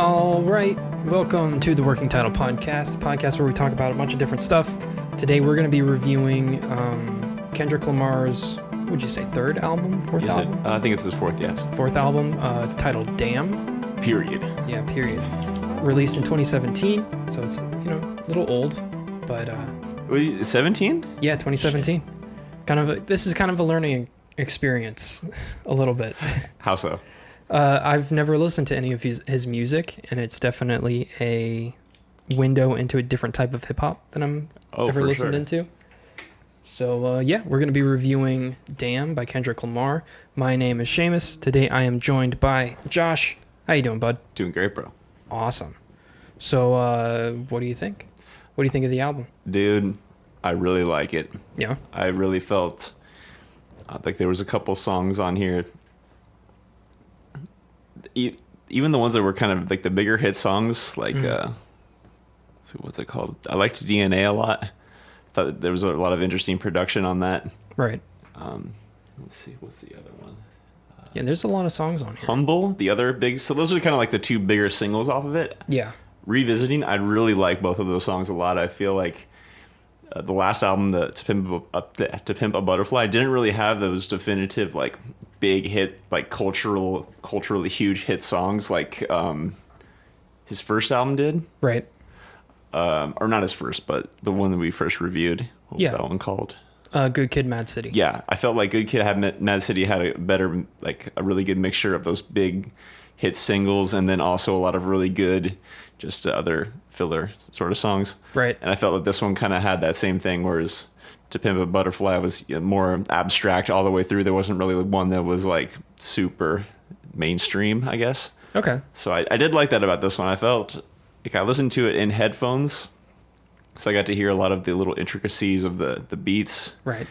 All right, welcome to the Working Title podcast where we talk about a bunch of different stuff. Today we're going to be reviewing Kendrick Lamar's, would you say fourth album? I think it's his fourth, yes. Fourth album, titled Damn. Period. Yeah, period. Released in 2017, so it's, a little old, but... 17? Yeah, 2017. This is kind of a learning experience, a little bit. How so? I've never listened to any of his music, and it's definitely a window into a different type of hip-hop than I'm ever listened into. So, we're going to be reviewing Damn by Kendrick Lamar. My name is Seamus. Today I am joined by Josh. How you doing, bud? Doing great, bro. Awesome. So, what do you think? What do you think of the album? Dude, I really like it. Yeah? I really felt like there was a couple songs on here, even the ones that were kind of like the bigger hit songs, like what's it called? I liked DNA a lot. Thought there was a lot of interesting production on that. Right. Let's see, what's the other one? Yeah, there's a lot of songs on here. Humble, the other big. So those are kind of like the two bigger singles off of it. Yeah. Revisiting, I really like both of those songs a lot. I feel like the last album, To Pimp a Butterfly, didn't really have those definitive like big hit, like culturally huge hit songs like his first album did. Right. Or not his first, but the one that we first reviewed. What was that one called? Good Kid, Mad City. Yeah, I felt like Good Kid, Mad City had a really good mixture of those big hit singles and then also a lot of really good just other filler sort of songs. Right. And I felt that this one kind of had that same thing, whereas To Pimp a Butterfly was more abstract all the way through. There wasn't really one that was like super mainstream, I guess. Okay. So I did like that about this one. I felt like I listened to it in headphones, so I got to hear a lot of the little intricacies of the beats. Right.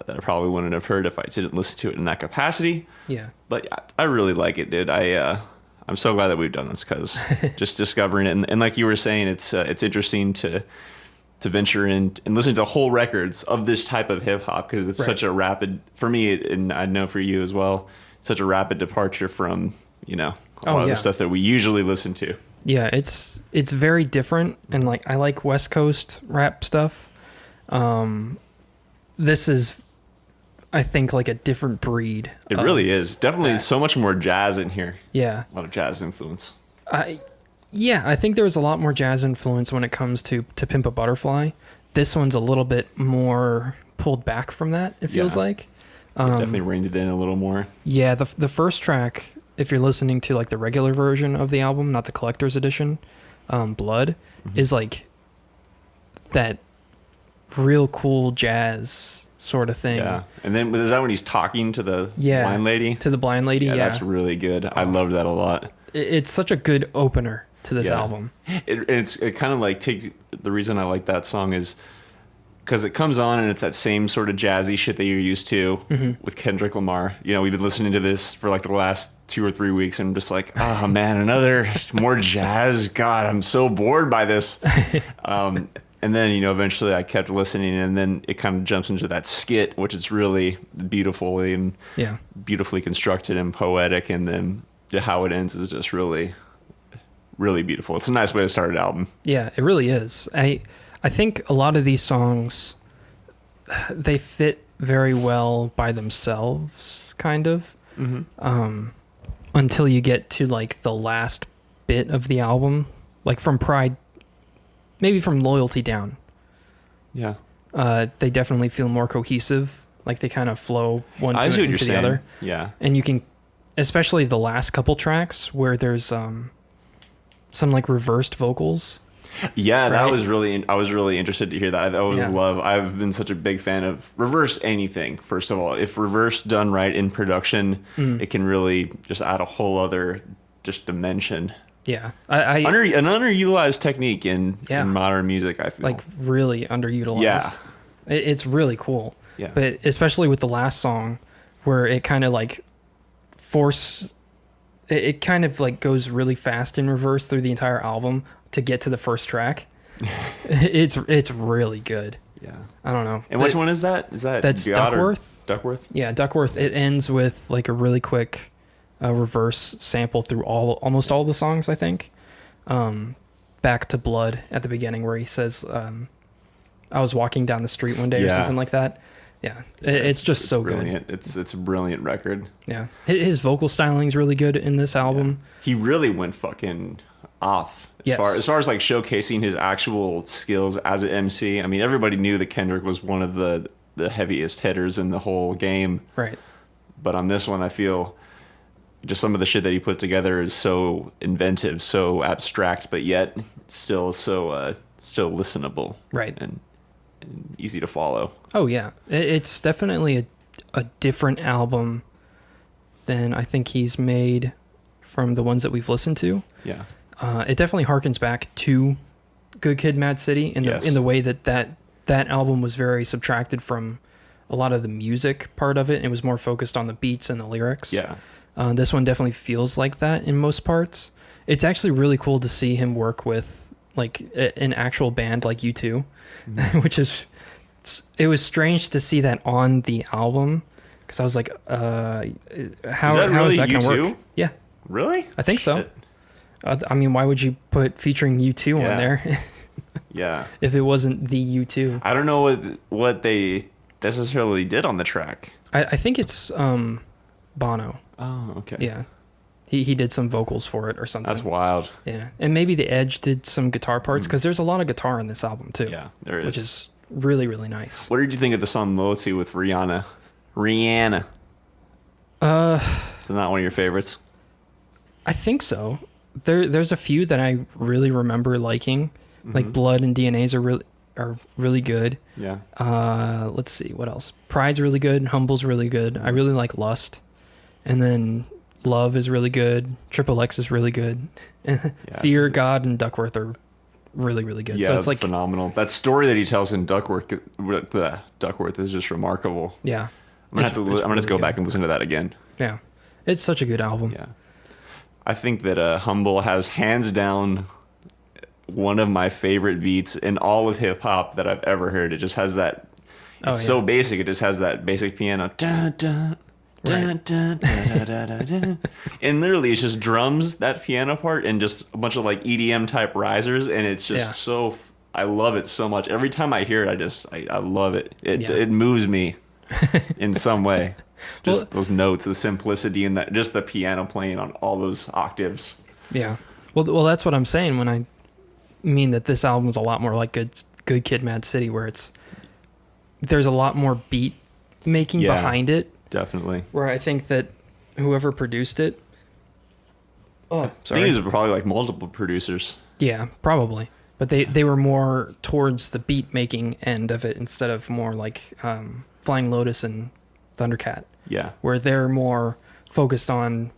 That I probably wouldn't have heard if I didn't listen to it in that capacity. Yeah. But I really like it, dude. I'm so glad that we've done this because just discovering it. And like you were saying, it's interesting to venture in and listen to whole records of this type of hip hop because it's such a rapid, for me, and I know for you as well, such a rapid departure from, a lot of the stuff that we usually listen to. Yeah, it's very different. And like, I like West Coast rap stuff. This is, I think, like a different breed. It really is. Definitely so much more jazz in here. Yeah. A lot of jazz influence. I think there's a lot more jazz influence when it comes to Pimp a Butterfly. This one's a little bit more pulled back from that, it feels like. It definitely reined it in a little more. Yeah, the first track, if you're listening to like the regular version of the album, not the collector's edition, Blood, is like that real cool jazz sort of thing. Yeah. And then is that when he's talking to the blind lady? To the blind lady, yeah. That's really good. I love that a lot. It's such a good opener to this album. It kind of like takes, the reason I like that song is because it comes on and it's that same sort of jazzy shit that you're used to with Kendrick Lamar. We've been listening to this for like the last 2 or 3 weeks and I'm just like, oh man, another more jazz. God, I'm so bored by this. And then, eventually I kept listening and then it kind of jumps into that skit, which is really beautiful and beautifully constructed and poetic. And then how it ends is just really, really beautiful. It's a nice way to start an album. Yeah, it really is. I think a lot of these songs, they fit very well by themselves, kind of, until you get to like the last bit of the album, like from Pride, maybe from Loyalty down. Yeah. They definitely feel more cohesive, like they kind of flow one into the other. Yeah. And you can, especially the last couple tracks where there's some like reversed vocals. Yeah, right? I was really interested to hear that. I always love, I've been such a big fan of reverse anything, first of all. If reverse done right in production, it can really just add a whole other just dimension. Yeah. An underutilized technique in modern music, I feel. Like really underutilized. Yeah. It's really cool. Yeah. But especially with the last song where it kind of like it kind of like goes really fast in reverse through the entire album to get to the first track. It's really good. Yeah. I don't know. And which one is that? That's Duckworth? Duckworth? Yeah, Duckworth. It ends with like a really quick reverse sample through almost all the songs, I think. Back to Blood at the beginning where he says, I was walking down the street one day or something like that. Yeah, it's just so brilliant. good. It's a brilliant record. Yeah, his vocal styling's really good in this album. Yeah. He really went fucking off as far as like showcasing his actual skills as an MC. I mean, everybody knew that Kendrick was one of the heaviest hitters in the whole game. Right. But on this one, I feel just some of the shit that he put together is so inventive, so abstract, but yet still so listenable. Right. And easy to follow. Oh yeah, it's definitely a different album than I think he's made from the ones that we've listened to. Yeah. It definitely harkens back to Good Kid, Mad City in the way that album was very subtracted from a lot of the music part of it. It was more focused on the beats and the lyrics. Yeah. This one definitely feels like that in most parts. It's actually really cool to see him work with like an actual band like U2, which is, it was strange to see that on the album because I was like, how is that going to work? Yeah. Really? I think so. I mean, why would you put featuring U2 on there? Yeah. If it wasn't the U2. I don't know what they necessarily did on the track. I think it's Bono. Oh, okay. Yeah. He did some vocals for it or something. That's wild. Yeah. And maybe The Edge did some guitar parts because there's a lot of guitar in this album too. Yeah, there is. Which is really, really nice. What did you think of the song Loyalty with Rihanna? Is that not one of your favorites? I think so. There's a few that I really remember liking. Like Blood and DNA's are really good. Yeah. Let's see, what else? Pride's really good. Humble's really good. I really like Lust. And then Love is really good. Triple X is really good. Fear, God, and Duckworth are really, really good. Yeah, so it's like phenomenal. That story that he tells in Duckworth is just remarkable. Yeah. I'm gonna go back and listen to that again. Yeah. It's such a good album. Yeah. I think that Humble has hands down one of my favorite beats in all of hip hop that I've ever heard. It just has that. It's so basic. It just has that basic piano. Dun, dun, dun, dun, dun, dun, dun, dun. And literally, it's just drums, that piano part, and just a bunch of like EDM type risers, and it's just so. I love it so much. Every time I hear it, I love it. It moves me in some way. Just those notes, the simplicity, and that just the piano playing on all those octaves. Yeah. Well, that's what I'm saying when I mean that this album is a lot more like Good Kid, Mad City, where there's a lot more beat making behind it. Definitely. Where I think that whoever produced it. Oh, sorry. I think these are probably like multiple producers. Yeah, probably. But they were more towards the beat making end of it instead of more like Flying Lotus and Thundercat. Yeah. Where they're more focused on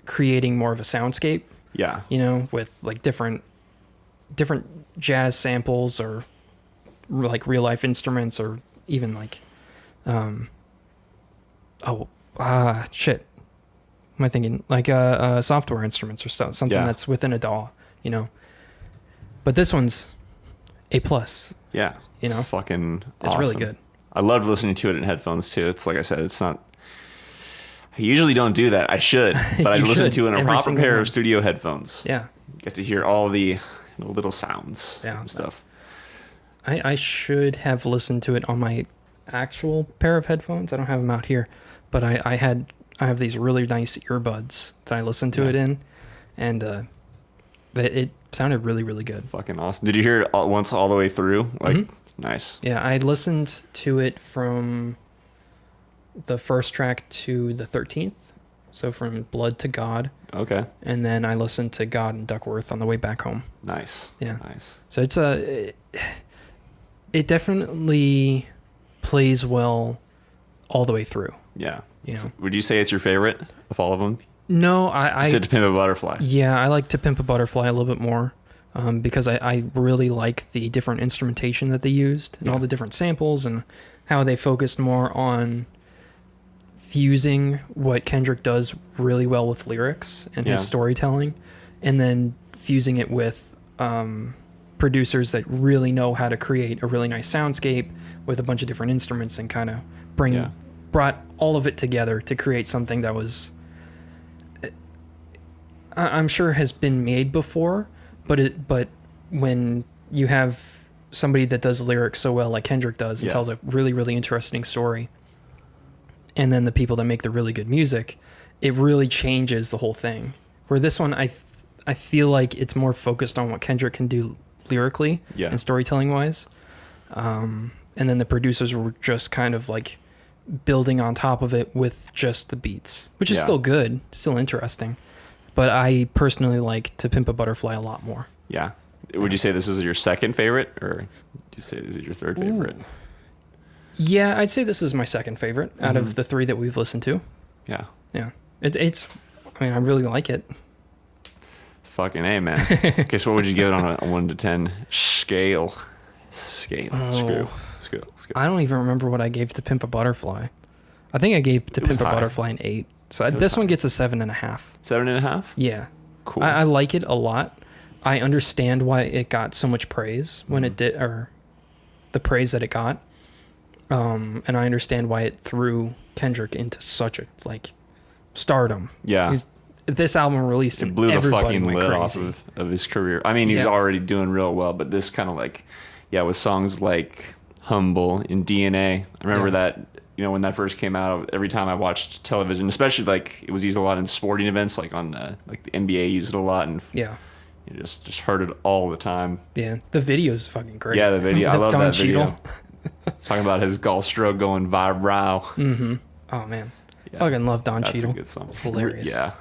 creating more of a soundscape. Yeah. You know, with like different jazz samples or like real life instruments or even like shit. Am I thinking like software instruments or something that's within a DAW, you know? But this one's A+. Yeah. You know? Fucking It's awesome. really good. I loved listening to it in headphones too. It's like I said, it's not. I usually don't do that. I should, but I listen to it in a proper pair of studio headphones. Yeah. Get to hear all the little sounds and stuff. I should have listened to it on my actual pair of headphones. I don't have them out here, but I have these really nice earbuds that I listen to it in, and it sounded really, really good. Fucking awesome. Did you hear it once all the way through? Like, nice. Yeah, I listened to it from the first track to the 13th. So from Blood to God. Okay. And then I listened to God and Duckworth on the way back home. Nice. Yeah. Nice. So it definitely plays well all the way through. Yeah. You know. So would you say it's your favorite of all of them? No, I said To Pimp a Butterfly. Yeah, I like To Pimp a Butterfly a little bit more because I really like the different instrumentation that they used and all the different samples and how they focused more on fusing what Kendrick does really well with lyrics and his storytelling, and then fusing it with producers that really know how to create a really nice soundscape with a bunch of different instruments and kind of brought all of it together to create something that was, I'm sure has been made before, but when you have somebody that does lyrics so well like Kendrick does and tells a really, really interesting story, and then the people that make the really good music, it really changes the whole thing. Where this one, I feel like it's more focused on what Kendrick can do lyrically and storytelling wise. And then the producers were just kind of like building on top of it with just the beats, which is still good, still interesting. But I personally like To Pimp a Butterfly a lot more. Yeah. Would you say this is your second favorite, or would you say this is your third favorite? Yeah, I'd say this is my second favorite out of the three that we've listened to. Yeah. Yeah. It's, I mean, I really like it. Fucking A, man. Okay, so what would you give it on a 1 to 10 scale? Scale. I don't even remember what I gave To Pimp a Butterfly. I think I gave To Pimp a Butterfly an 8. So this one gets a 7.5. 7.5? Yeah. Cool. I like it a lot. I understand why it got so much praise when it did, or the praise that it got. And I understand why it threw Kendrick into such a stardom. Yeah. This album released it blew the fucking lid off of his career. I mean, he was already doing real well, but this kind of with songs like Humble and DNA. I remember that, when that first came out, every time I watched television, especially it was used a lot in sporting events, on the NBA used it a lot, and you just heard it all the time. Yeah, the video is fucking great. Yeah, the video. I love that video. It's talking about his golf stroke going viral. Mm-hmm. Oh man, fucking love Don Cheadle. That's a good song. It's hilarious. Yeah.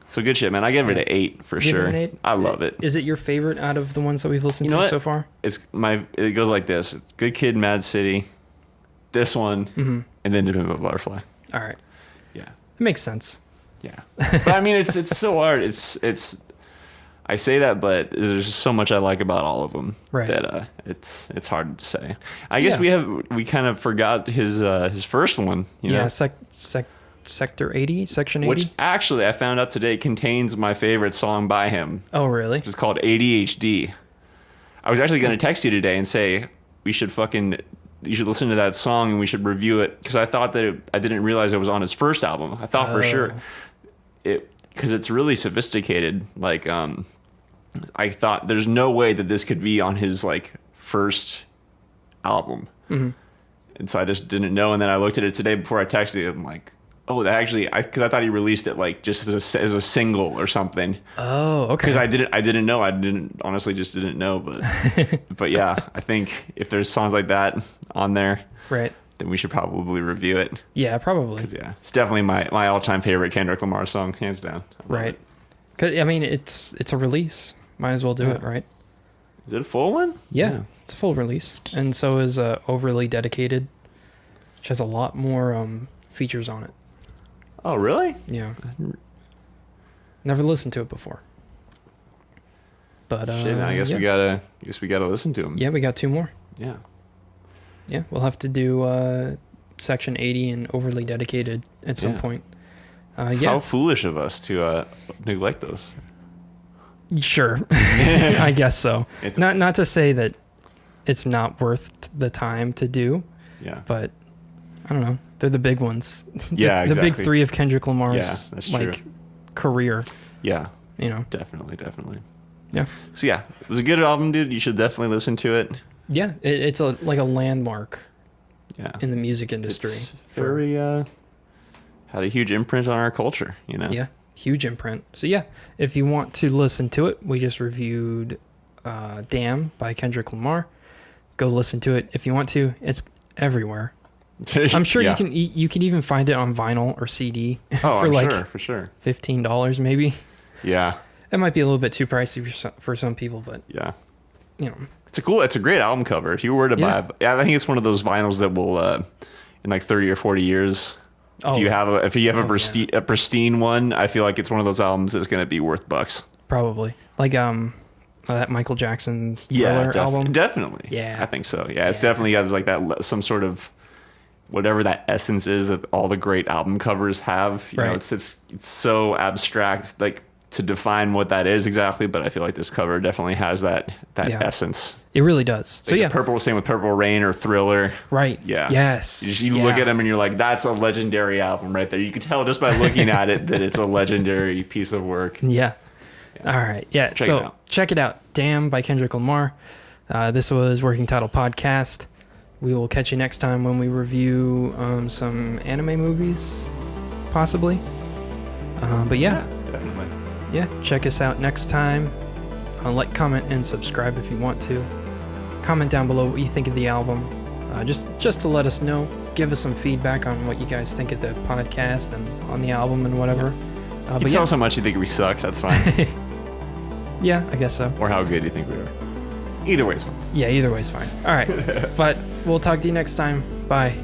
So good shit, man. I give it an 8 for sure. An 8? I love it. Is it your favorite out of the ones that we've listened to so far? It goes like this: it's Good Kid, Mad City, this one, and then To Pimp a Butterfly. All right. Yeah. It makes sense. Yeah. But I mean, it's so hard. It's. I say that, but there's just so much I like about all of them that it's hard to say. I guess we kind of forgot his first one. Sector 80, Section 80? Which actually I found out today contains my favorite song by him. Oh, really? It's called ADHD. I was actually going to text you today and say you should listen to that song and we should review it, because I thought that I didn't realize it was on his first album. I thought for sure because it's really sophisticated. I thought there's no way that this could be on his first album. Mm-hmm. And so I just didn't know. And then I looked at it today before I texted you. I'm like, oh, because I thought he released it just as a single or something. Oh, okay. Because I didn't know. I honestly just didn't know. But yeah, I think if there's songs like that on there, right, then we should probably review it. Yeah, probably. Because it's definitely my all-time favorite Kendrick Lamar song, hands down. Right. Because I mean, it's a release. Might as well do it, right? Is it a full one? Yeah, it's a full release, and so is Overly Dedicated, which has a lot more features on it. Oh, really? Yeah. Never listened to it before. But shit, I guess we gotta listen to them. Yeah, we got 2 more. Yeah. Yeah, we'll have to do Section 80 and Overly Dedicated at some point. How foolish of us to neglect those. Sure. I guess so. It's not to say that it's not worth the time to do. Yeah. But I don't know. They're the big ones. Yeah, the big 3 of Kendrick Lamar's career. Yeah. Definitely. Yeah. So yeah, it was a good album, dude. You should definitely listen to it. Yeah, it's a landmark. Yeah. In the music industry. It's very had a huge imprint on our culture, Yeah, huge imprint. So yeah, if you want to listen to it, we just reviewed Damn by Kendrick Lamar. Go listen to it if you want to. It's everywhere. I'm sure you can even find it on vinyl or CD for sure. $15 maybe. Yeah. That might be a little bit too pricey for some people, but yeah. It's a great album cover. If you were to buy I think it's one of those vinyls that will in 30 or 40 years, if you have a pristine one, I feel like it's one of those albums that's going to be worth bucks. Probably. That Michael Jackson Thriller album. Definitely. Yeah. I think so. Yeah, it's definitely has that some sort of whatever that essence is that all the great album covers have. You know, it's so abstract, to define what that is exactly, but I feel like this cover definitely has that essence. It really does. So same with Purple Rain or Thriller. Right. Yeah. Yes. You look at them and you're like, that's a legendary album right there. You can tell just by looking at it that it's a legendary piece of work. Yeah. All right. Yeah. Check it out. Damn by Kendrick Lamar. This was Working Title Podcast. We will catch you next time when we review some anime movies, possibly. But yeah, definitely. Yeah, check us out next time. Like, comment, and subscribe if you want to. Comment down below what you think of the album. Just to let us know. Give us some feedback on what you guys think of the podcast and on the album and whatever. You tell us how much you think we suck. That's fine. Yeah, I guess so. Or how good you think we are. Either way is fine. Yeah, either way is fine. All right. But we'll talk to you next time. Bye.